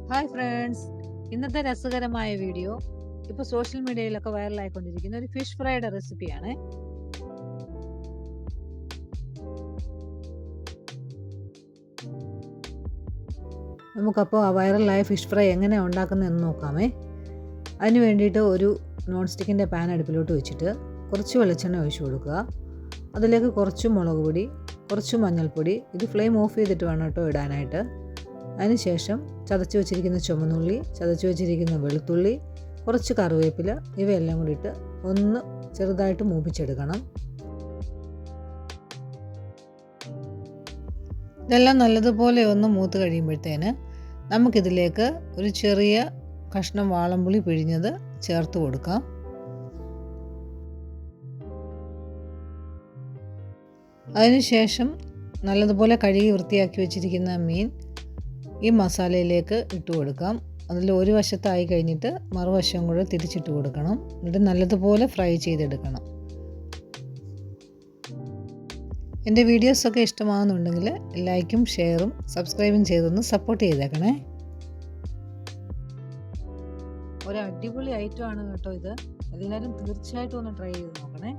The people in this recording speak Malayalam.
ഹായ് ഫ്രണ്ട്സ്, ഇന്നത്തെ രസകരമായ വീഡിയോ ഇപ്പോൾ സോഷ്യൽ മീഡിയയിലൊക്കെ വൈറലായിക്കൊണ്ടിരിക്കുന്ന ഒരു ഫിഷ് ഫ്രൈയുടെ റെസിപ്പിയാണ്. നമുക്കപ്പോൾ ആ വൈറലായ ഫിഷ് ഫ്രൈ എങ്ങനെ ഉണ്ടാക്കുന്നതെന്ന് നോക്കാമേ. അതിന് വേണ്ടിയിട്ട് ഒരു നോൺ സ്റ്റിക്കിൻ്റെ പാൻ അടുപ്പിലോട്ട് വെച്ചിട്ട് കുറച്ച് വെളിച്ചെണ്ണ ഒഴിച്ചു കൊടുക്കുക. അതിലേക്ക് കുറച്ച് മുളക് പൊടി, കുറച്ച് മഞ്ഞൾപ്പൊടി, ഇത് ഫ്ലെയിം ഓഫ് ചെയ്തിട്ട് വേണം കേട്ടോ ഇടാനായിട്ട്. അതിനുശേഷം ചതച്ച് വെച്ചിരിക്കുന്ന ചുവന്നുള്ളി, ചതച്ച് വെച്ചിരിക്കുന്ന വെളുത്തുള്ളി, കുറച്ച് കറിവേപ്പില, ഇവയെല്ലാം കൂടി ഇട്ട് ഒന്ന് ചെറുതായിട്ട് മൂപ്പിച്ചെടുക്കണം. ഇതെല്ലാം നല്ലതുപോലെ ഒന്ന് മൂത്ത് കഴിയുമ്പോഴത്തേന് നമുക്കിതിലേക്ക് ഒരു ചെറിയ കഷ്ണം വാളംപുളി പിഴിഞ്ഞത് ചേർത്ത് കൊടുക്കാം. അതിനുശേഷം നല്ലതുപോലെ കഴുകി വൃത്തിയാക്കി വെച്ചിരിക്കുന്ന മീൻ ഈ മസാലയിലേക്ക് ഇട്ട് കൊടുക്കാം. അതിൽ ഒരു വശത്തായി കഴിഞ്ഞിട്ട് മറുവശം കൂടെ തിരിച്ചിട്ട് കൊടുക്കണം. എന്നിട്ട് നല്ലതുപോലെ ഫ്രൈ ചെയ്തെടുക്കണം. എൻ്റെ വീഡിയോസൊക്കെ ഇഷ്ടമാകുന്നുണ്ടെങ്കിൽ ലൈക്കും ഷെയറും സബ്സ്ക്രൈബും ചെയ്തൊന്ന് സപ്പോർട്ട് ചെയ്തേക്കണേ. ഒരു അടിപൊളി ഐറ്റമാണ് കേട്ടോ ഇത്. എല്ലാവരും തീർച്ചയായിട്ടും ഒന്ന് ട്രൈ ചെയ്ത് നോക്കണേ.